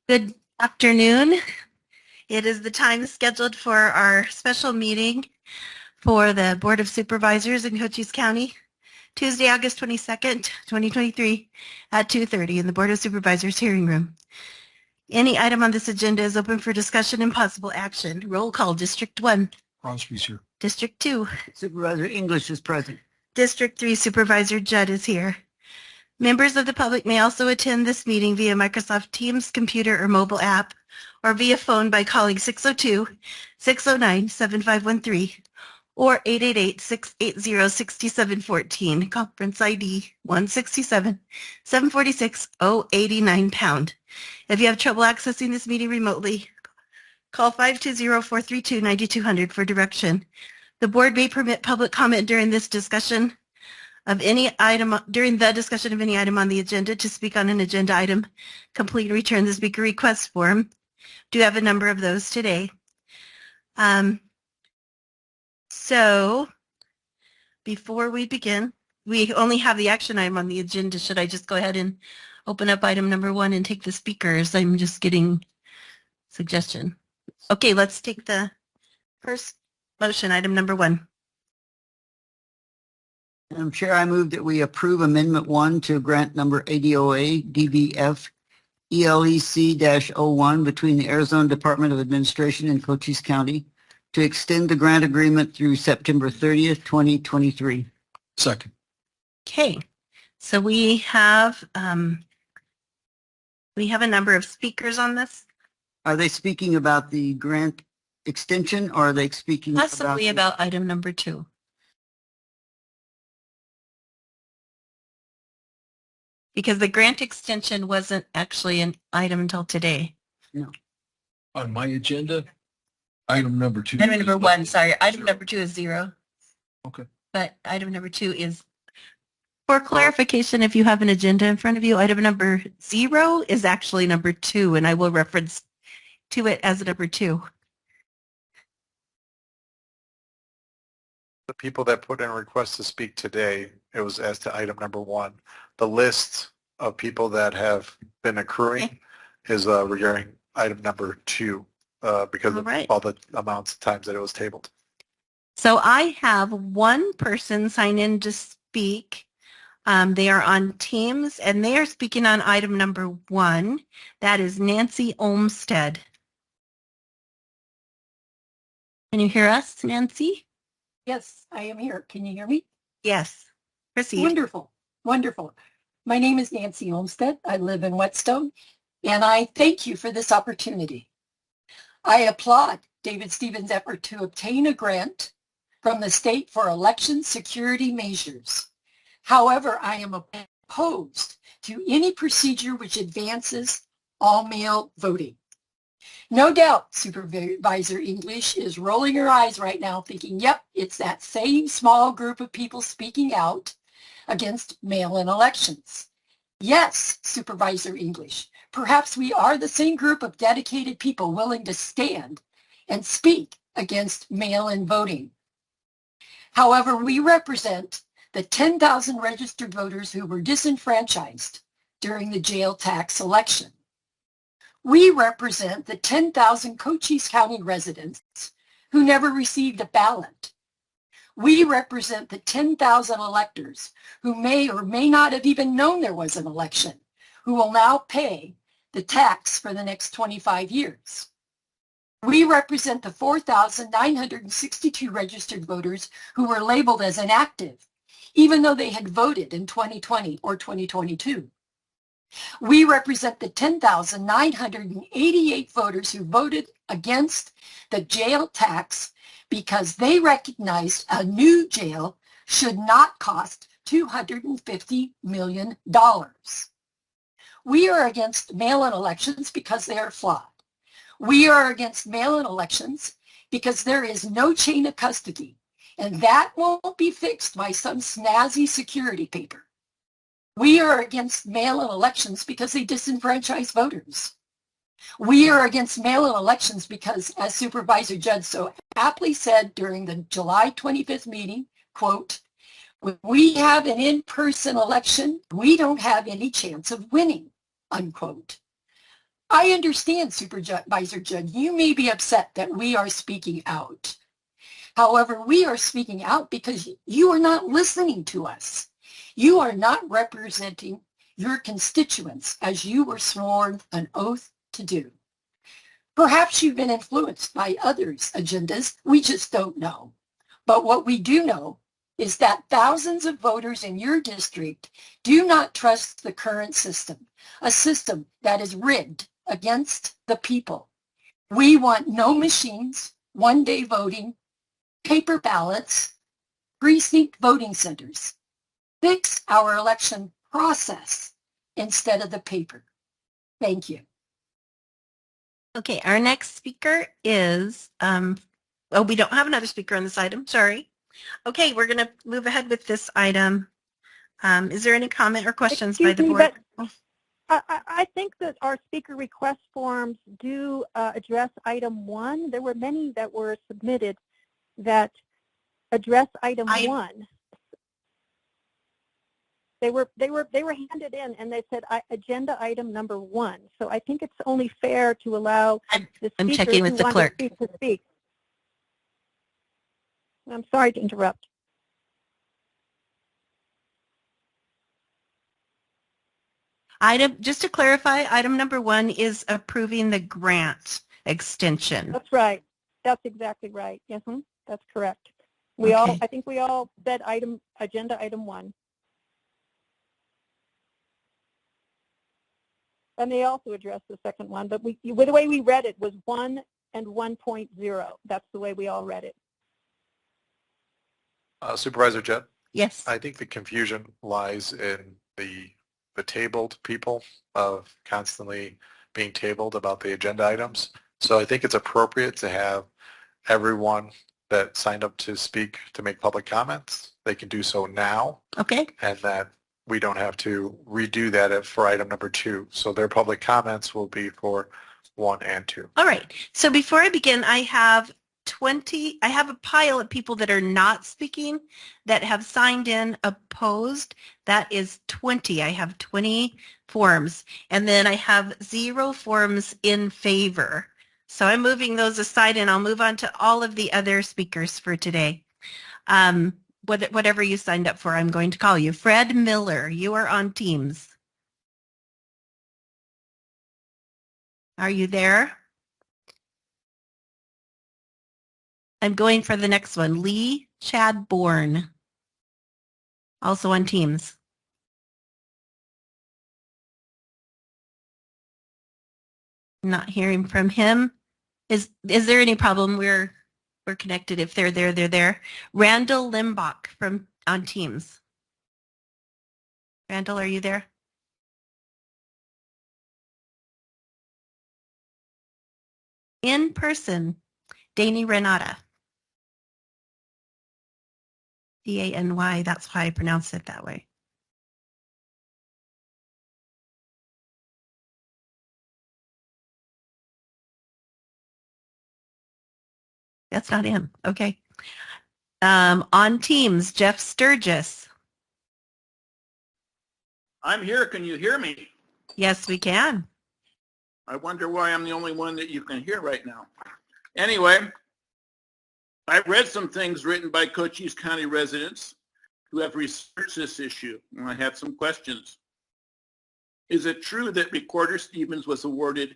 Good afternoon. It is the time scheduled for our special meeting for the Board of Supervisors in Cochise County, Tuesday, August 22nd, 2023 at 2:30 in the Board of Supervisors hearing room. Any item on this agenda is open for discussion and possible action. Roll call. District 1. Crosby's here. District 2. Supervisor English is present. District 3 Supervisor Judd is here. Members of the public may also attend this meeting via Microsoft Teams computer or mobile app or via phone by calling 602-609-7513 or 888-680-6714, conference ID 167-746-089#. If you have trouble accessing this meeting remotely, call 520-432-9200 for direction. The board may permit public comment during the discussion of any item on the agenda. To speak on an agenda item, complete and return the speaker request form. Do have a number of those today. So before we begin, we only have the action item on the agenda. Should I just go ahead and open up item number 1 and take the speakers? I'm just getting suggestion. Okay, let's take the first motion, item number 1. Madam Chair, I move that we approve Amendment 1 to grant number ADOA DBF ELEC-01 between the Arizona Department of Administration and Cochise County to extend the grant agreement through September 30th, 2023. Second. Okay, so we have a number of speakers on this. Are they speaking about the grant extension or are they speaking Possibly about item number 2? Because the grant extension wasn't actually an item until today. No. On my agenda, item number 2. Item number 1, sorry. Item number 2 is 0. Okay. But item number 2 is, for clarification, if you have an agenda in front of you, item number 0 is actually number 2, and I will reference to it as number 2. The people that put in requests to speak today, it was as to item number 1. The list of people that have been accruing is regarding item number 2 because of all the amounts of times that it was tabled. So I have one person sign in to speak. They are on Teams and they are speaking on item number 1. That is Nancy Olmstead. Can you hear us, Nancy? Yes, I am here. Can you hear me? Yes. Proceed. Wonderful. Wonderful. My name is Nancy Olmstead. I live in Whetstone, and I thank you for this opportunity. I applaud David Stevens' effort to obtain a grant from the state for election security measures. However, I am opposed to any procedure which advances all-mail voting. No doubt Supervisor English is rolling her eyes right now thinking, yep, it's that same small group of people speaking out against mail-in elections. Yes, Supervisor English, perhaps we are the same group of dedicated people willing to stand and speak against mail-in voting. However, we represent the 10,000 registered voters who were disenfranchised during the jail tax election. We represent the 10,000 Cochise County residents who never received a ballot. We represent the 10,000 electors who may or may not have even known there was an election, who will now pay the tax for the next 25 years. We represent the 4,962 registered voters who were labeled as inactive, even though they had voted in 2020 or 2022. We represent the 10,988 voters who voted against the jail tax because they recognized a new jail should not cost $250 million. We are against mail-in elections because they are flawed. We are against mail-in elections because there is no chain of custody, and that won't be fixed by some snazzy security paper. We are against mail-in elections because they disenfranchise voters. We are against mail-in elections because, as Supervisor Judd so aptly said during the July 25th meeting, quote, when we have an in-person election, we don't have any chance of winning, unquote. I understand, Supervisor Judd, you may be upset that we are speaking out. However, we are speaking out because you are not listening to us. You are not representing your constituents as you were sworn an oath to do. Perhaps you've been influenced by others' agendas. We just don't know. But what we do know is that thousands of voters in your district do not trust the current system, a system that is rigged against the people. We want no machines, one-day voting, paper ballots, precinct voting centers. Fix our election process instead of the paper. Thank you. Okay, our next speaker is, oh, we don't have another speaker on this item, sorry. Okay, we're going to move ahead with this item. Is there any comment or questions by the board? I think that our speaker request forms do address item 1. There were many that were submitted that address item 1. They were handed in and they said agenda item number 1. So I think it's only fair to allow the I'm speakers checking with who the want clerk. to speak to speak. I'm sorry to interrupt. Just to clarify, item number 1 is approving the grant extension. That's right. That's exactly right. Yes, that's correct. I think we all said agenda item 1. And they also addressed the second one, but the way we read it was 1 and 1.0. That's the way we all read it. Supervisor Jett? Yes. I think the confusion lies in the tabled people of constantly being tabled about the agenda items. So I think it's appropriate to have everyone that signed up to speak to make public comments. They can do so now. Okay. And that we don't have to redo that for item number 2. So their public comments will be for 1 and 2. All right. So before I begin, I have a pile of people that are not speaking that have signed in opposed. That is 20. I have 20 forms. And then I have 0 forms in favor. So I'm moving those aside and I'll move on to all of the other speakers for today. Whatever you signed up for, I'm going to call you. Fred Miller, you are on Teams. Are you there? I'm going for the next one. Lee Chadbourne, also on Teams. Not hearing from him. Is there any problem? We're connected. If they're there, they're there. Randall Limbach on Teams. Randall, are you there? In person, Dany Renata. D-A-N-Y, that's why I pronounce it that way. That's not him. Okay. On Teams, Jeff Sturgis. I'm here. Can you hear me? Yes, we can. I wonder why I'm the only one that you can hear right now. Anyway, I read some things written by Cochise County residents who have researched this issue, and I have some questions. Is it true that Recorder Stevens was awarded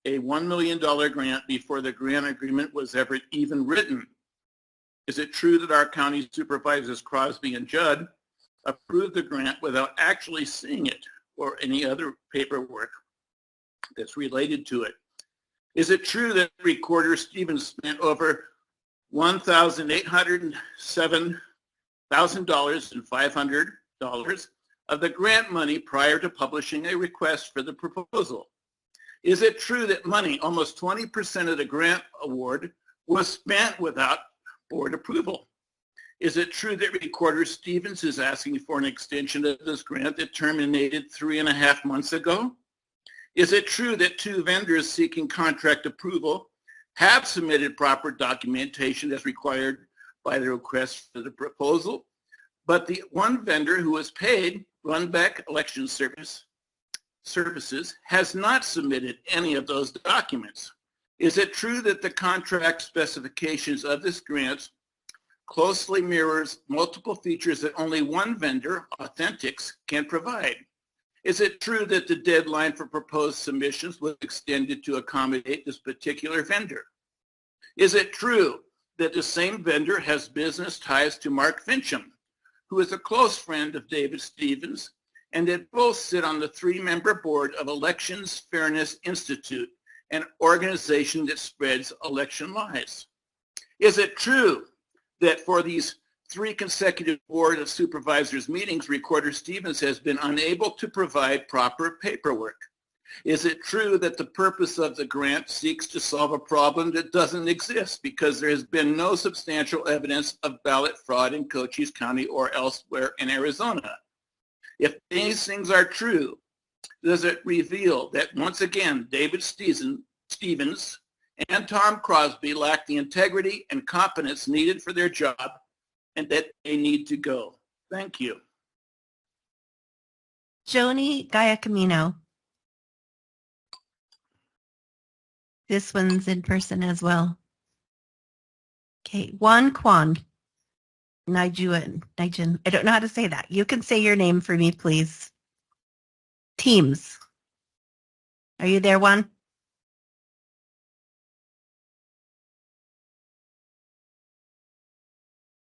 a $1 million grant before the grant agreement was ever even written? Is it true that our county supervisors Crosby and Judd approved the grant without actually seeing it or any other paperwork that's related to it? Is it true that Recorder Stevens spent over $1,807,500 of the grant money prior to publishing a request for the proposal? Is it true that money, almost 20% of the grant award, was spent without board approval? Is it true that Recorder Stevens is asking for an extension of this grant that terminated 3.5 months ago? Is it true that 2 vendors seeking contract approval have submitted proper documentation as required by the request for the proposal, but the one vendor who was paid, Runbeck Election Service, Services has not submitted any of those documents. Is it true that the contract specifications of this grant closely mirrors multiple features that only one vendor, Authentics, can provide? Is it true that the deadline for proposed submissions was extended to accommodate this particular vendor? Is it true that the same vendor has business ties to Mark Fincham, who is a close friend of David Stevens, and that both sit on the 3-member board of Elections Fairness Institute, an organization that spreads election lies? Is it true that for these 3 consecutive Board of Supervisors meetings, Recorder Stevens has been unable to provide proper paperwork? Is it true that the purpose of the grant seeks to solve a problem that doesn't exist because there has been no substantial evidence of ballot fraud in Cochise County or elsewhere in Arizona? If these things are true, does it reveal that once again David Stevens and Tom Crosby lack the integrity and competence needed for their job and that they need to go? Thank you. Joni Giacomino. This one's in person as well. Okay, Juan Kwan. Nijun. I don't know how to say that. You can say your name for me, please. Teams. Are you there, Juan?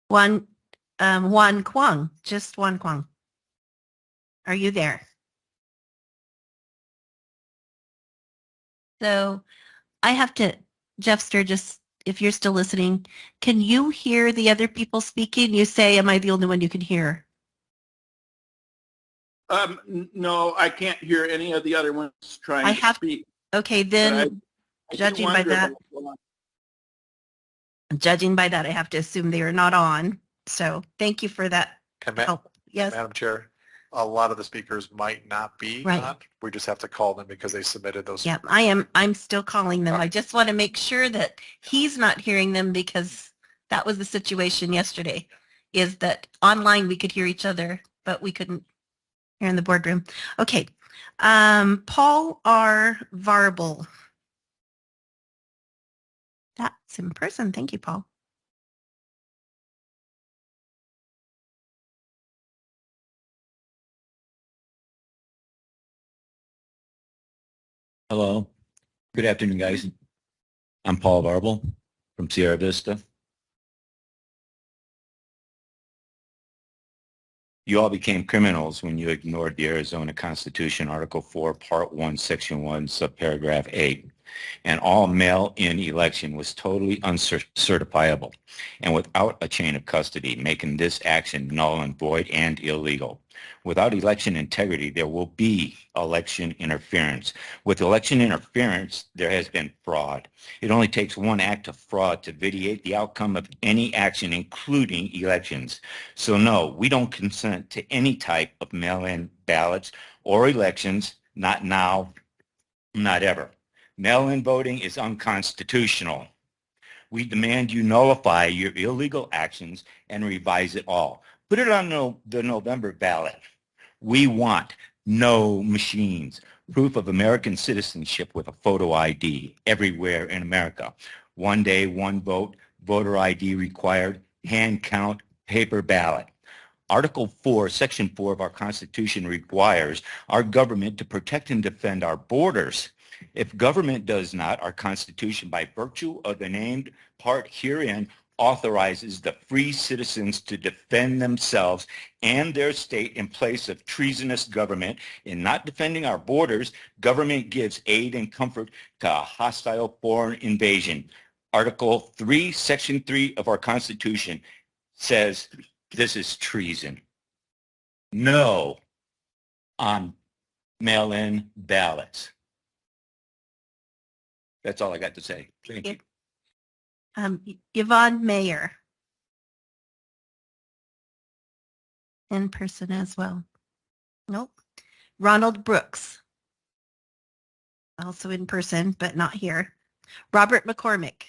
Juan Kwong. Just Juan Kwong. Are you there? So I have to, Jeffster, just if you're still listening, can you hear the other people speaking? You say, am I the only one you can hear? No, I can't hear any of the other ones trying to speak. Okay, But then I do judging by wonder that, I have to assume they are not on. So thank you for that help. Yes. Madam Chair, a lot of the speakers might not be Right. on. We just have to call them because they submitted those. Yeah, I'm still calling them. I just want to make sure that he's not hearing them because that was the situation yesterday, is that online we could hear each other, but we couldn't hear in the boardroom. Okay. Paul R. Varble. That's in person. Thank you, Paul. Hello. Good afternoon, guys. I'm Paul Varble from Sierra Vista. You all became criminals when you ignored the Arizona Constitution, Article 4, Part 1, Section 1, Subparagraph 8. And all mail-in election was totally uncertifiable and without a chain of custody, making this action null and void and illegal. Without election integrity, there will be election interference. With election interference, there has been fraud. It only takes one act of fraud to vitiate the outcome of any action, including elections. So no, we don't consent to any type of mail-in ballots or elections, not now, not ever. Mail-in voting is unconstitutional. We demand you nullify your illegal actions and revise it all. Put it on the November ballot. We want no machines, proof of American citizenship with a photo ID everywhere in America. One day, one vote, voter ID required, hand count, paper ballot. Article 4, Section 4 of our Constitution requires our government to protect and defend our borders. If government does not, our Constitution, by virtue of the named part herein, authorizes the free citizens to defend themselves and their state in place of treasonous government. In not defending our borders, government gives aid and comfort to a hostile foreign invasion. Article 3, Section 3 of our Constitution says this is treason. No on mail-in ballots. That's all I got to say. Thank you. Yvonne Mayer. In person as well. Nope. Ronald Brooks. Also in person, but not here. Robert McCormick.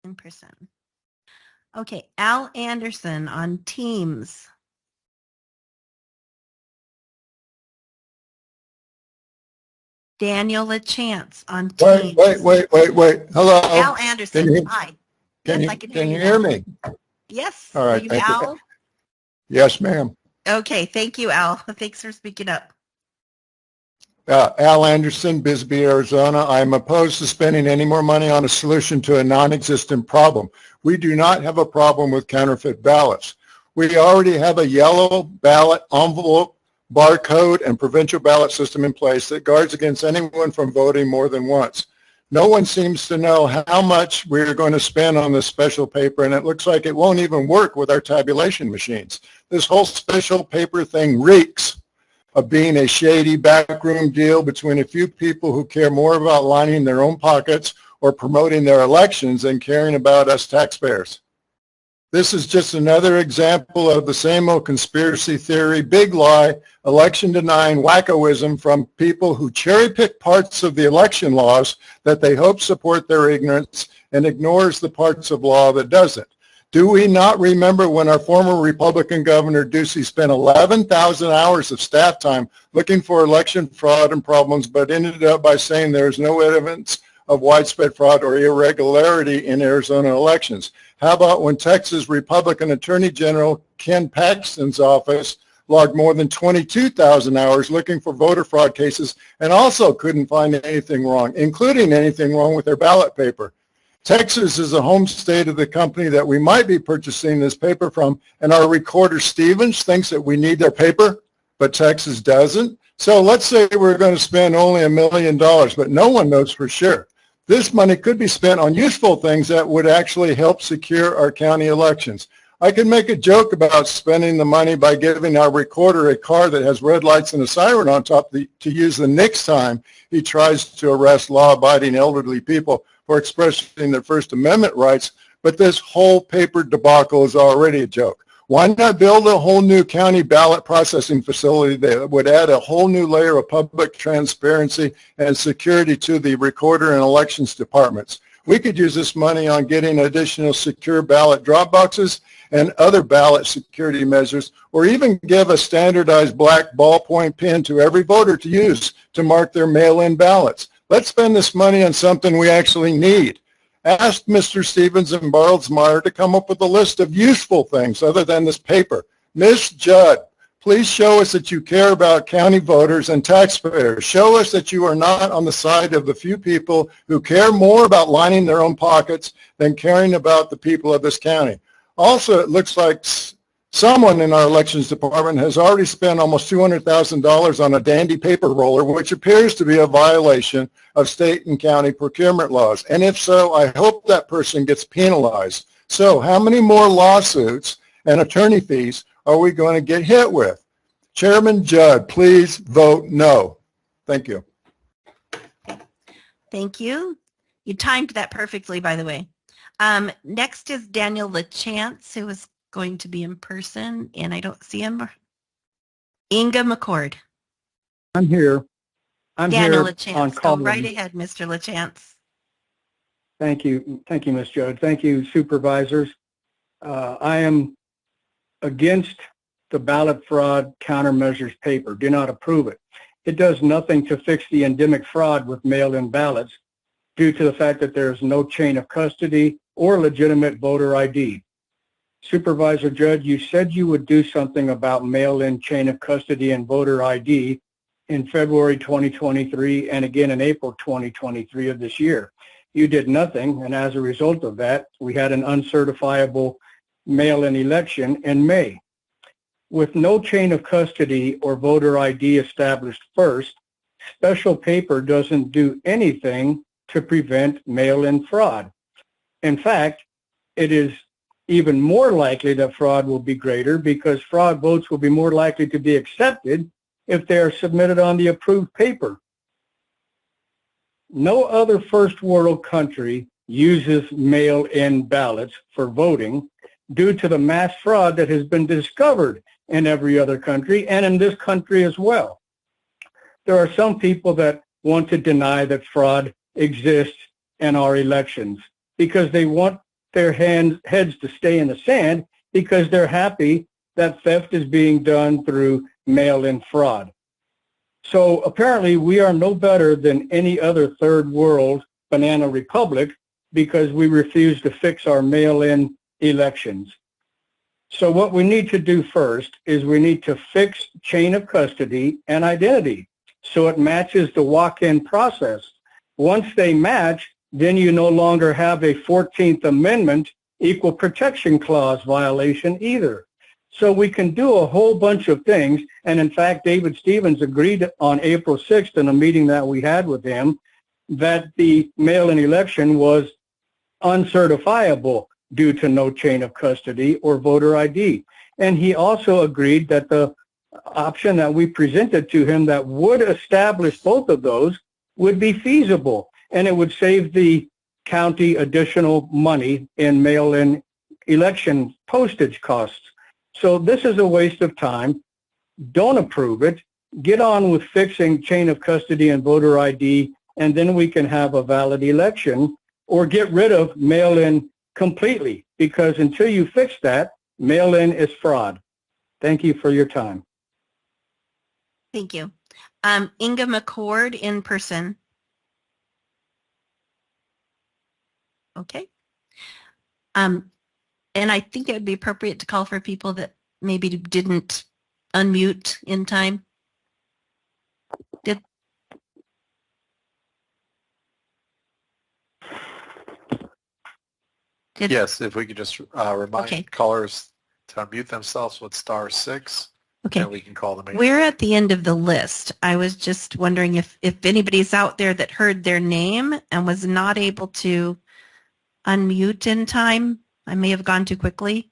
In person. Okay, Al Anderson on Teams. Daniel LaChance on Wait, Teams. wait. Hello. Al Anderson, Can you- hi. Can Yes, I you, can can you now. hear me? Yes. All right, Are you thank you. Al? Yes, ma'am. Okay, thank you, Al. Thanks for speaking up. Al Anderson, Bisbee, Arizona. I'm opposed to spending any more money on a solution to a non-existent problem. We do not have a problem with counterfeit ballots. We already have a yellow ballot envelope, barcode, and provincial ballot system in place that guards against anyone from voting more than once. No one seems to know how much we're going to spend on this special paper, and it looks like it won't even work with our tabulation machines. This whole special paper thing reeks of being a shady backroom deal between a few people who care more about lining their own pockets or promoting their elections than caring about us taxpayers. This is just another example of the same old conspiracy theory, big lie, election denying wackoism from people who cherry pick parts of the election laws that they hope support their ignorance and ignores the parts of law that doesn't. Do we not remember when our former Republican Governor Ducey spent 11,000 hours of staff time looking for election fraud and problems, but ended up by saying there is no evidence of widespread fraud or irregularity in Arizona elections? How about when Texas Republican Attorney General Ken Paxton's office logged more than 22,000 hours looking for voter fraud cases and also couldn't find anything wrong, including anything wrong with their ballot paper? Texas is the home state of the company that we might be purchasing this paper from, and our recorder Stevens thinks that we need their paper, but Texas doesn't. So let's say we're going to spend only $1 million, but no one knows for sure. This money could be spent on useful things that would actually help secure our county elections. I could make a joke about spending the money by giving our recorder a car that has red lights and a siren on top to use the next time he tries to arrest law-abiding elderly people for expressing their First Amendment rights, but this whole paper debacle is already a joke. Why not build a whole new county ballot processing facility that would add a whole new layer of public transparency and security to the recorder and elections departments? We could use this money on getting additional secure ballot drop boxes and other ballot security measures, or even give a standardized black ballpoint pen to every voter to use to mark their mail-in ballots. Let's spend this money on something we actually need. Ask Mr. Stevens and Barlsmeyer to come up with a list of useful things other than this paper. Ms. Judd, please show us that you care about county voters and taxpayers. Show us that you are not on the side of the few people who care more about lining their own pockets than caring about the people of this county. Also, it looks like someone in our elections department has already spent almost $200,000 on a dandy paper roller, which appears to be a violation of state and county procurement laws. And if so, I hope that person gets penalized. So how many more lawsuits and attorney fees are we going to get hit with? Chairman Judd, please vote no. Thank you. Thank you. You timed that perfectly, by the way. Next is Daniel LaChance, who is going to be in person, and I don't see him. Inga McCord. I'm here. Daniel here on LaChance. Go call. right ahead, Mr. LaChance. Thank you. Thank you, Ms. Judd. Thank you, supervisors. I am against the ballot fraud countermeasures paper. Do not approve it. It does nothing to fix the endemic fraud with mail-in ballots due to the fact that there is no chain of custody or legitimate voter ID. Supervisor Judd, you said you would do something about mail-in chain of custody and voter ID in February 2023 and again in April 2023 of this year. You did nothing, and as a result of that, we had an uncertifiable mail-in election in May. With no chain of custody or voter ID established first, special paper doesn't do anything to prevent mail-in fraud. In fact, it is even more likely that fraud will be greater because fraud votes will be more likely to be accepted if they are submitted on the approved paper. No other first world country uses mail-in ballots for voting due to the mass fraud that has been discovered in every other country and in this country as well. There are some people that want to deny that fraud exists in our elections because they want their heads to stay in the sand because they're happy that theft is being done through mail-in fraud. So apparently we are no better than any other third world banana republic because we refuse to fix our mail-in elections. So what we need to do first is we need to fix chain of custody and identity so it matches the walk-in process. Once they match, then you no longer have a 14th Amendment Equal Protection Clause violation either. So we can do a whole bunch of things. And in fact, David Stevens agreed on April 6th in a meeting that we had with him that the mail-in election was uncertifiable due to no chain of custody or voter ID. And he also agreed that the option that we presented to him that would establish both of those would be feasible, and it would save the county additional money in mail-in election postage costs. So this is a waste of time. Don't approve it. Get on with fixing chain of custody and voter ID, and then we can have a valid election, or get rid of mail-in completely, because until you fix that, mail-in is fraud. Thank you for your time. Thank you. Inga McCord in person. Okay. And I think it would be appropriate to call for people that maybe didn't unmute in time. Yes, if we could just remind Okay. callers to unmute themselves with *6, Okay. and we can call them in. We're at the end of the list. I was just wondering if anybody's out there that heard their name and was not able to unmute in time. I may have gone too quickly.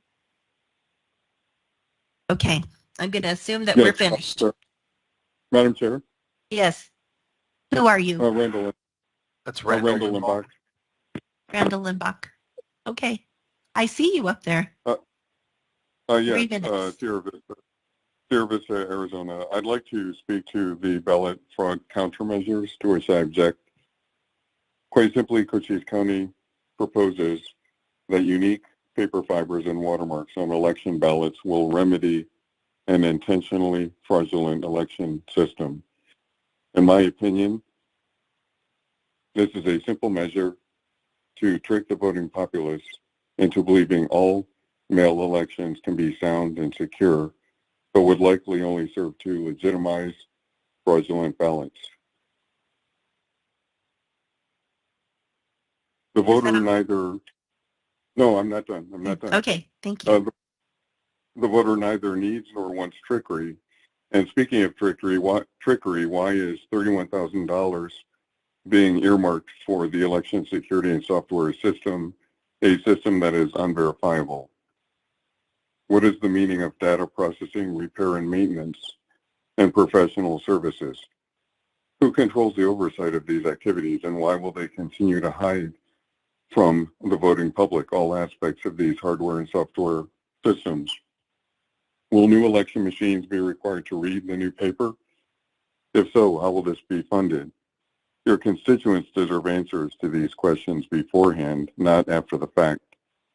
Okay. I'm going to assume that we're finished. Madam Chair, Yes. Who are you? Randall That's Randall Limbach. Randall Limbach. Okay. I see you up there. Yes, 3 minutes. Sierra Vista, Arizona. I'd like to speak to the ballot fraud countermeasures to which I object. Quite simply, Cochise County proposes that unique paper fibers and watermarks on election ballots will remedy an intentionally fraudulent election system. In my opinion, this is a simple measure to trick the voting populace into believing all mail elections can be sound and secure, but would likely only serve to legitimize fraudulent ballots. The voter neither, no, I'm not done. I'm not done. Okay. Thank you. The voter neither needs nor wants trickery. And speaking of trickery, why is $31,000 being earmarked for the election security and software system, a system that is unverifiable? What is the meaning of data processing, repair and maintenance, and professional services? Who controls the oversight of these activities, and why will they continue to hide from the voting public all aspects of these hardware and software systems? Will new election machines be required to read the new paper? If so, how will this be funded? Your constituents deserve answers to these questions beforehand, not after the fact.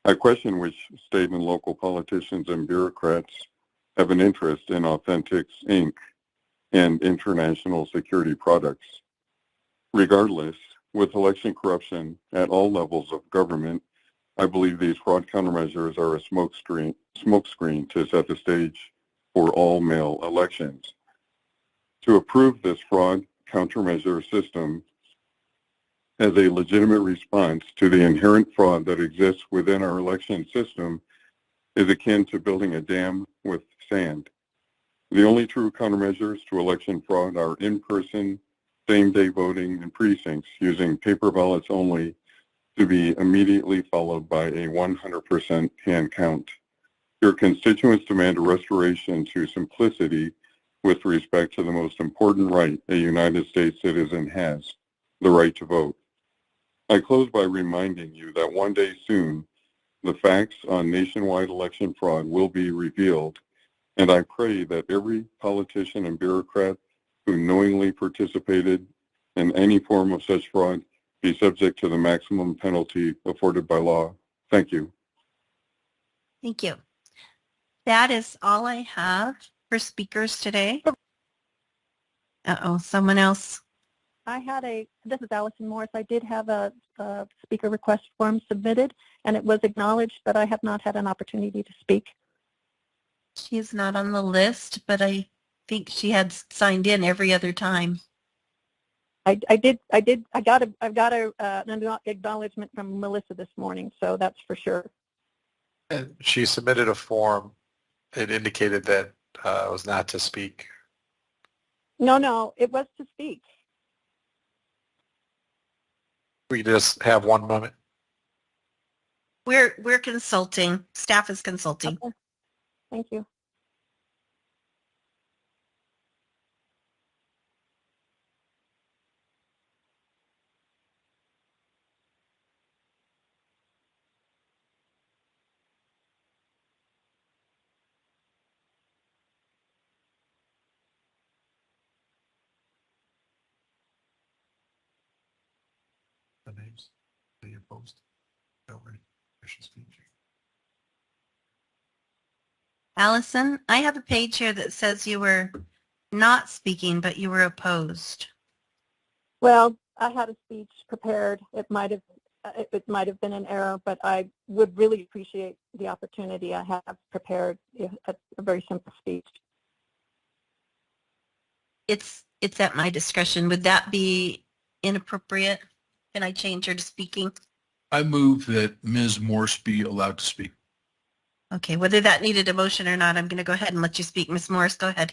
I question which state and local politicians and bureaucrats have an interest in Authentics, Inc. and international security products. Regardless, with election corruption at all levels of government, I believe these fraud countermeasures are a smokescreen to set the stage for all mail elections. To approve this fraud countermeasure system as a legitimate response to the inherent fraud that exists within our election system is akin to building a dam with sand. The only true countermeasures to election fraud are in-person, same-day voting in precincts using paper ballots only, to be immediately followed by a 100% hand count. Your constituents demand a restoration to simplicity with respect to the most important right a United States citizen has, the right to vote. I close by reminding you that one day soon, the facts on nationwide election fraud will be revealed, and I pray that every politician and bureaucrat who knowingly participated in any form of such fraud be subject to the maximum penalty afforded by law. Thank you. Thank you. That is all I have for speakers today. Uh-oh, someone else. This is Allison Morris. I did have a speaker request form submitted, and it was acknowledged, but I have not had an opportunity to speak. She's not on the list, but I think she had signed in every other time. I've got an acknowledgement from Melissa this morning, so that's for sure. And she submitted a form. It indicated that it was not to speak. No, it was to speak. We just have 1 moment. We're consulting. Staff is consulting. Okay. Thank you. The names that you post. Allison, I have a page here that says you were not speaking, but you were opposed. Well, I had a speech prepared. It might have been an error, but I would really appreciate the opportunity. I have prepared a very simple speech. It's at my discretion. Would that be inappropriate? Can I change her to speaking? I move that Ms. Morse be allowed to speak. Okay, whether that needed a motion or not, I'm going to go ahead and let you speak. Ms. Morris, go ahead.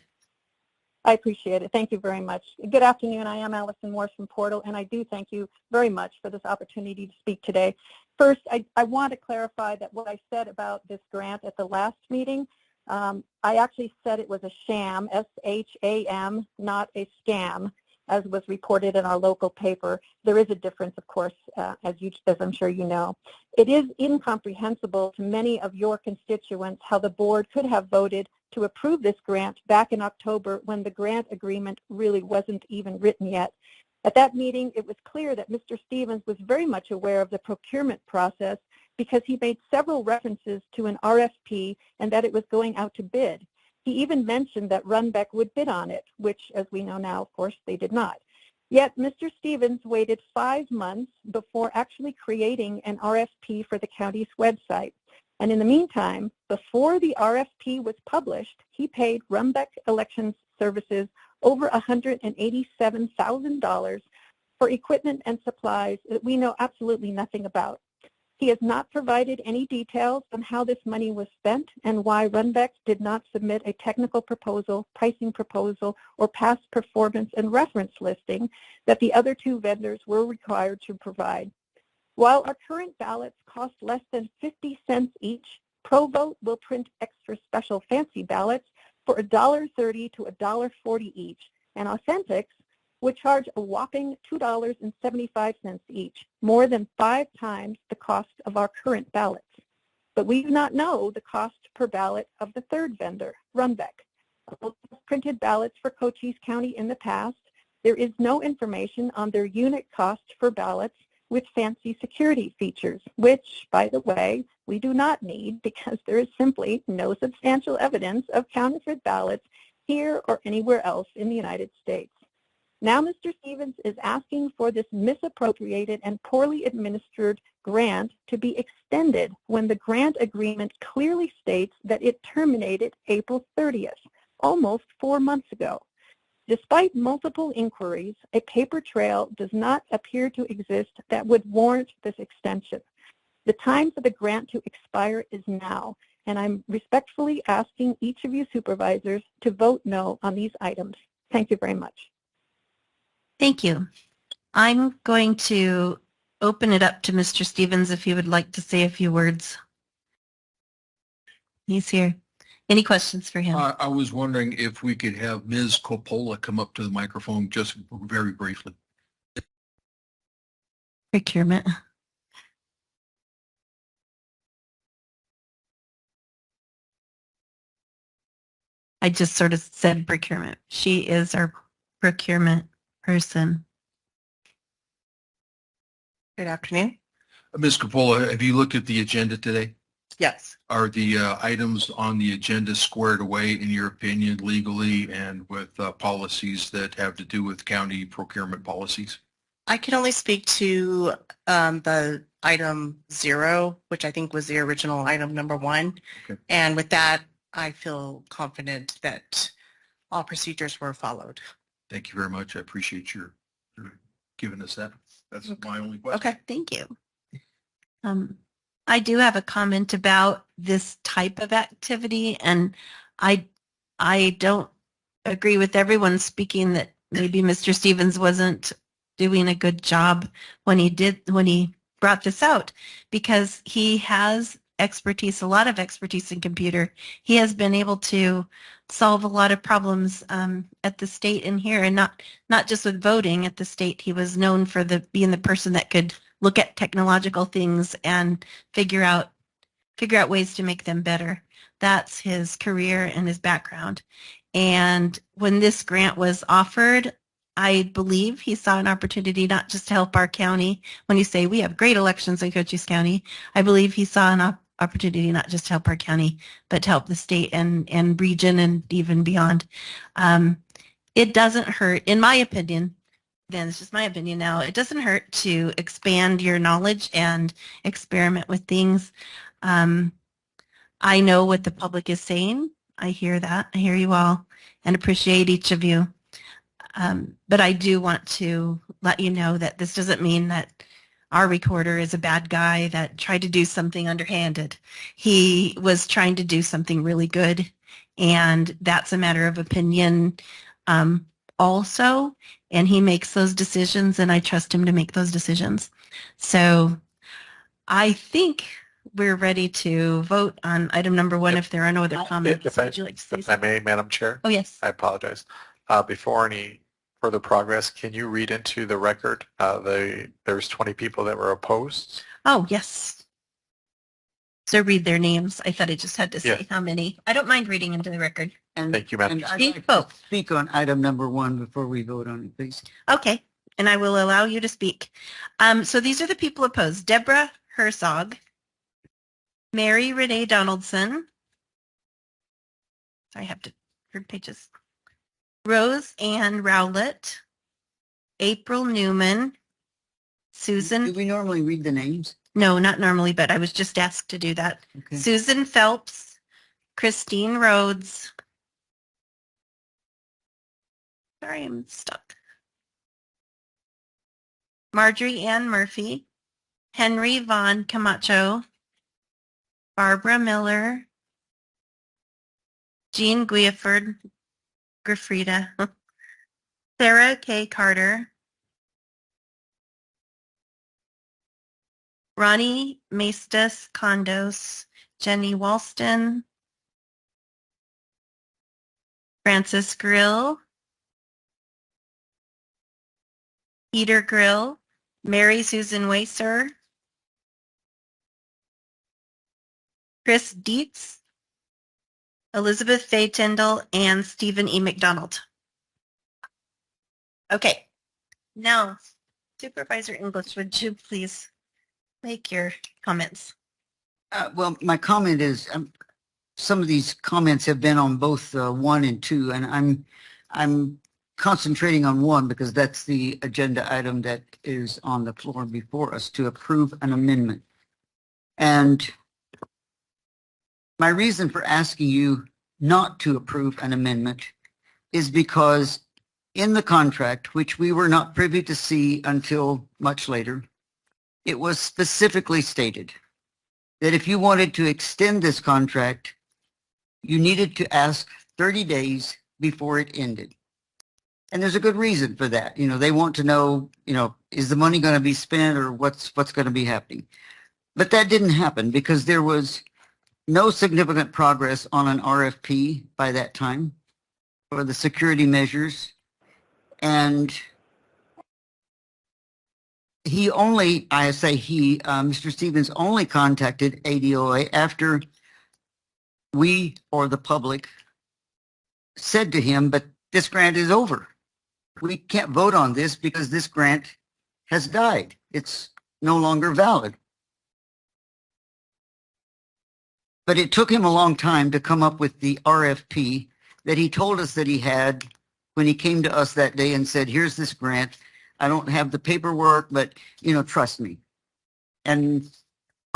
I appreciate it. Thank you very much. Good afternoon. I am Allison Morris from Portal, and I do thank you very much for this opportunity to speak today. First, I want to clarify that what I said about this grant at the last meeting, I actually said it was a sham, S-H-A-M, not a scam, as was reported in our local paper. There is a difference, of course, as I'm sure you know. It is incomprehensible to many of your constituents how the board could have voted to approve this grant back in October when the grant agreement really wasn't even written yet. At that meeting, it was clear that Mr. Stevens was very much aware of the procurement process because he made several references to an RFP and that it was going out to bid. He even mentioned that Runbeck would bid on it, which, as we know now, of course, they did not. Yet Mr. Stevens waited 5 months before actually creating an RFP for the county's website. And in the meantime, before the RFP was published, he paid Runbeck Elections Services over $187,000 for equipment and supplies that we know absolutely nothing about. He has not provided any details on how this money was spent and why Runbeck did not submit a technical proposal, pricing proposal, or past performance and reference listing that the other two vendors were required to provide. While our current ballots cost less than 50 cents each, ProVote will print extra special fancy ballots for $1.30 to $1.40 each, and Authentics would charge a whopping $2.75 each, more than 5 times the cost of our current ballots. But we do not know the cost per ballot of the third vendor, Runbeck. Printed ballots for Cochise County in the past, there is no information on their unit cost for ballots with fancy security features, which, by the way, we do not need because there is simply no substantial evidence of counterfeit ballots here or anywhere else in the United States. Now Mr. Stevens is asking for this misappropriated and poorly administered grant to be extended when the grant agreement clearly states that it terminated April 30th, almost 4 months ago. Despite multiple inquiries, a paper trail does not appear to exist that would warrant this extension. The time for the grant to expire is now, and I'm respectfully asking each of you supervisors to vote no on these items. Thank you very much. Thank you. I'm going to open it up to Mr. Stevens if you would like to say a few words. He's here. Any questions for him? I was wondering if we could have Ms. Coppola come up to the microphone just very briefly. Procurement. I just sort of said procurement. She is our procurement person. Good afternoon. Ms. Coppola, have you looked at the agenda today? Yes. Are the items on the agenda squared away, in your opinion, legally and with policies that have to do with county procurement policies? I can only speak to the item 0, which I think was the original item number 1. Okay. And with that, I feel confident that all procedures were followed. Thank you very much. I appreciate your giving us that. That's my only question. Okay. Thank you. I do have a comment about this type of activity, and I don't agree with everyone speaking that maybe Mr. Stevens wasn't doing a good job when he brought this out, because he has expertise, a lot of expertise in computer. He has been able to solve a lot of problems at the state and here, and not just with voting at the state. He was known for being the person that could look at technological things and figure out ways to make them better. That's his career and his background. And when this grant was offered, I believe he saw an opportunity not just to help our county. When you say we have great elections in Cochise County, I believe he saw an opportunity not just to help our county, but to help the state and region and even beyond. It doesn't hurt, in my opinion, then it's just my opinion now, it doesn't hurt to expand your knowledge and experiment with things. I know what the public is saying. I hear that. I hear you all and appreciate each of you. But I do want to let you know that this doesn't mean that our recorder is a bad guy that tried to do something underhanded. He was trying to do something really good, and that's a matter of opinion also, and he makes those decisions, and I trust him to make those decisions. So I think we're ready to vote on item number 1 if there are no other comments. Would you like to say If I may, Madam Chair? Oh, yes. I apologize. Before any further progress, can you read into the record there's 20 people that were opposed? Oh, yes. So read their names. I thought I just had to say how many. I don't mind reading into the record. And, Thank you, Madam and I'd Speak like vote. to speak on item number 1 before we vote on it, please. Okay, and I will allow you to speak. So these are the people opposed. Deborah Herzog, Mary Renee Donaldson. I have to turn pages. Rose Ann Rowlett, April Newman, Susan. Do we normally read the names? No, not normally, but I was just asked to do that. Okay. Susan Phelps, Christine Rhodes. Sorry, I'm stuck. Marjorie Ann Murphy, Henry Von Camacho, Barbara Miller, Jean Guifford, Griffrida, Sarah K. Carter, Ronnie Maestas Condos, Jenny Walston, Francis Grill, Peter Grill, Mary Susan Wacer, Chris Dietz, Elizabeth Faye Tyndall, and Stephen E. McDonald. Okay, now Supervisor English, would you please make your comments? Well, my comment is some of these comments have been on both 1 and 2, and I'm concentrating on 1 because that's the agenda item that is on the floor before us to approve an amendment. And my reason for asking you not to approve an amendment is because in the contract, which we were not privy to see until much later, it was specifically stated that if you wanted to extend this contract, you needed to ask 30 days before it ended. And there's a good reason for that. You know, they want to know, you know, is the money going to be spent or what's going to be happening? But that didn't happen because there was no significant progress on an RFP by that time for the security measures. And he only, I say he, Mr. Stevens only contacted ADOA after we or the public said to him, but this grant is over. We can't vote on this because this grant has died. It's no longer valid. But it took him a long time to come up with the RFP that he told us that he had when he came to us that day and said, here's this grant. I don't have the paperwork, but, you know, trust me. And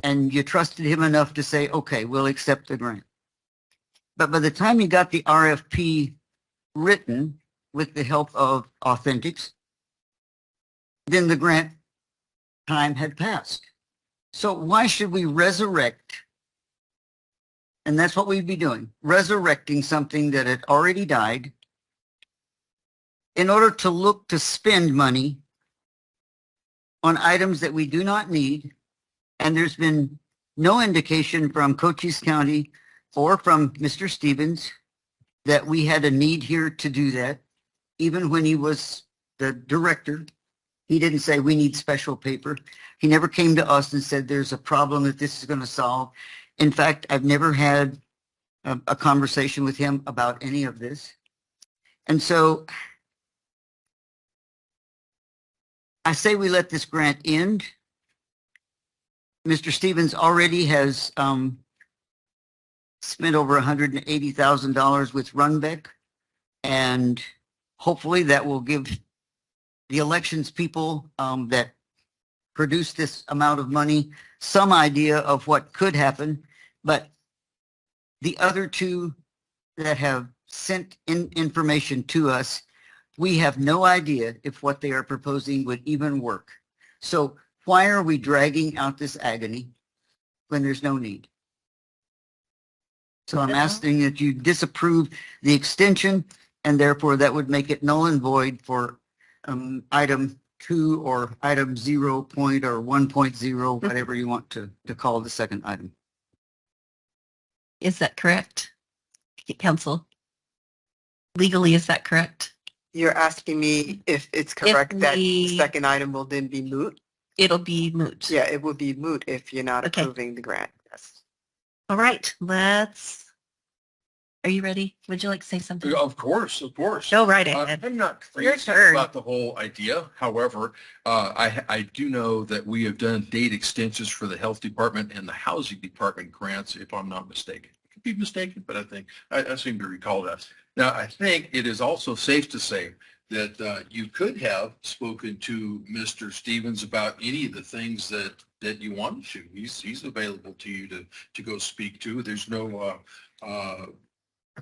you trusted him enough to say, okay, we'll accept the grant. But by the time he got the RFP written with the help of Authentics, then the grant time had passed. So why should we resurrect? And that's what we'd be doing, resurrecting something that had already died in order to look to spend money on items that we do not need. And there's been no indication from Cochise County or from Mr. Stevens that we had a need here to do that. Even when he was the director, he didn't say we need special paper. He never came to us and said there's a problem that this is going to solve. In fact, I've never had a conversation with him about any of this. And so I say we let this grant end. Mr. Stevens already has spent over $180,000 with Runbeck, and hopefully that will give the elections people that produce this amount of money some idea of what could happen. But the other two that have sent in information to us, we have no idea if what they are proposing would even work. So why are we dragging out this agony when there's no need? So I'm asking that you disapprove the extension, and therefore that would make it null and void for item 2 or item 0. or 1.0, whatever you want to call the second item. Is that correct? Counsel? Legally, is that correct? You're asking me if it's correct that the second item will then be moot? It'll be moot. Yeah, it will be moot if you're not Okay. approving the grant. Yes. All right, are you ready? Would you like to say something? Of course, of course. Go right ahead. I'm not Your crazy turn. about the whole idea. However, I do know that we have done date extensions for the health department and the housing department grants, if I'm not mistaken. I could be mistaken, but I seem to recall that. Now, I think it is also safe to say that you could have spoken to Mr. Stevens about any of the things that you wanted to. He's available to you to go speak to. There's no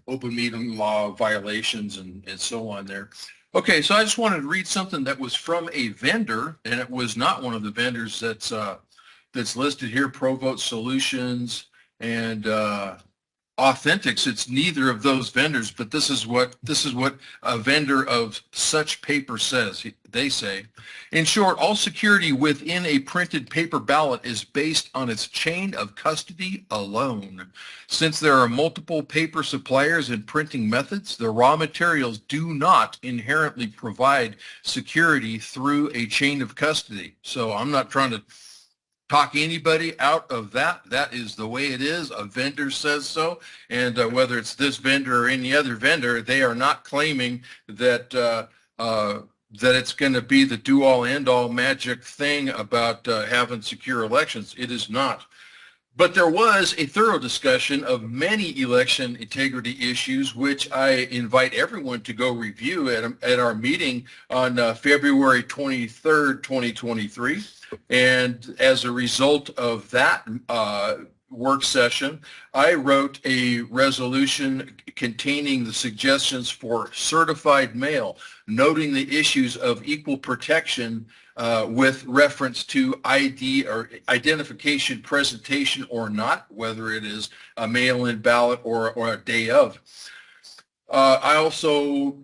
open meeting law violations and so on there. Okay, so I just wanted to read something that was from a vendor, and it was not one of the vendors that's listed here, ProVote Solutions and Authentics. It's neither of those vendors, but this is what a vendor of such paper says. They say, in short, all security within a printed paper ballot is based on its chain of custody alone. Since there are multiple paper suppliers and printing methods, the raw materials do not inherently provide security through a chain of custody. So I'm not trying to talk anybody out of that. That is the way it is. A vendor says so. And whether it's this vendor or any other vendor, they are not claiming that that it's going to be the do-all, end-all magic thing about having secure elections. It is not. But there was a thorough discussion of many election integrity issues, which I invite everyone to go review at our meeting on February 23rd, 2023. And as a result of that work session, I wrote a resolution containing the suggestions for certified mail, noting the issues of equal protection with reference to ID or identification presentation or not, whether it is a mail-in ballot or a day of. I also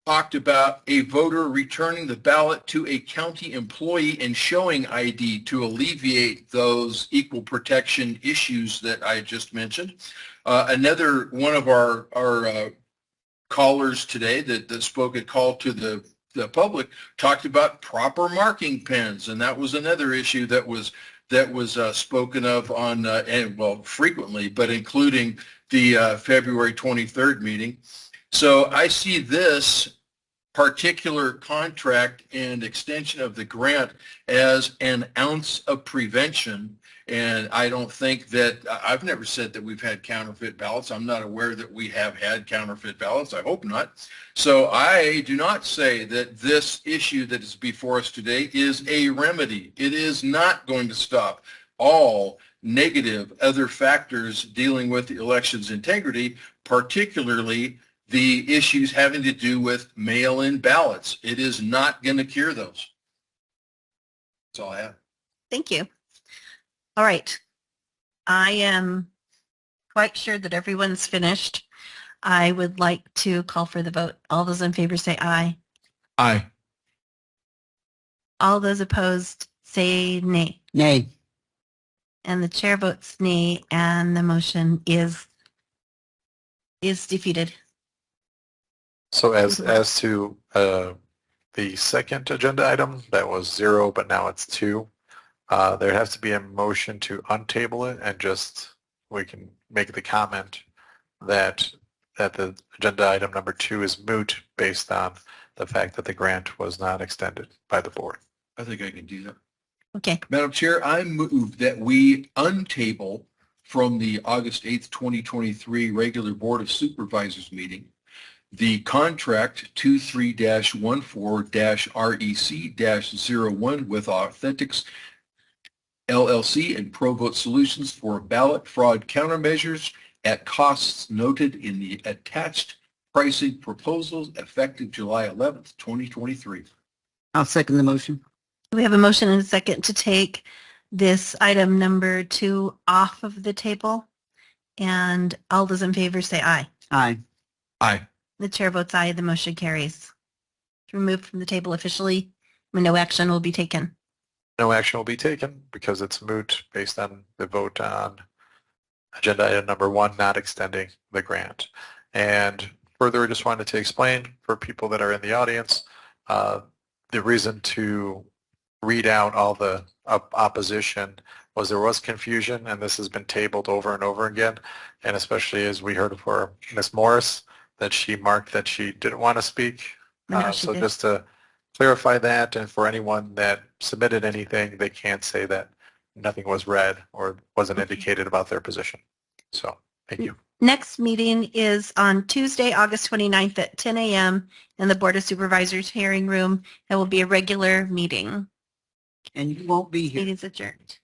talked about a voter returning the ballot to a county employee and showing ID to alleviate those equal protection issues that I just mentioned. Another one of our callers today that spoke at call to the public talked about proper marking pens, and that was another issue that was spoken of on and well frequently, but including the February 23rd meeting. So I see this particular contract and extension of the grant as an ounce of prevention. And I don't think that, I've never said that we've had counterfeit ballots. I'm not aware that we have had counterfeit ballots. I hope not. So I do not say that this issue that is before us today is a remedy. It is not going to stop all negative other factors dealing with the election's integrity, particularly the issues having to do with mail-in ballots. It is not going to cure those. That's all I have. Thank you. All right. I am quite sure that everyone's finished. I would like to call for the vote. All those in favor say aye. Aye. All those opposed say nay. Nay. And the chair votes nay, and the motion is defeated. So as to the second agenda item, that was 0, but now it's 2. There has to be a motion to untable it, and just we can make the comment that the agenda item number 2 is moot based on the fact that the grant was not extended by the board. I think I can do that. Okay. Madam Chair, I move that we untable from the August 8th, 2023 regular Board of Supervisors meeting the contract 23-14-REC-01 with Authentics LLC and ProVote Solutions for ballot fraud countermeasures at costs noted in the attached pricing proposals effective July 11th, 2023. I'll second the motion. We have a motion and a second to take this item number 2 off of the table. And all those in favor say aye. Aye. Aye. The chair votes aye. The motion carries. It's removed from the table officially. No action will be taken. No action will be taken because it's moot based on the vote on agenda item number 1, not extending the grant. And further, I just wanted to explain for people that are in the audience, the reason to read out all the opposition was there was confusion, and this has been tabled over and over again, and especially as we heard for Ms. Morris, that she marked that she didn't want to speak. No, she So did. just to clarify that, and for anyone that submitted anything, they can't say that nothing was read or wasn't indicated about their position. So thank you. Next meeting is on Tuesday, August 29th at 10 a.m. in the Board of Supervisors hearing room. It will be a regular meeting. And you won't be here. Meeting's adjourned.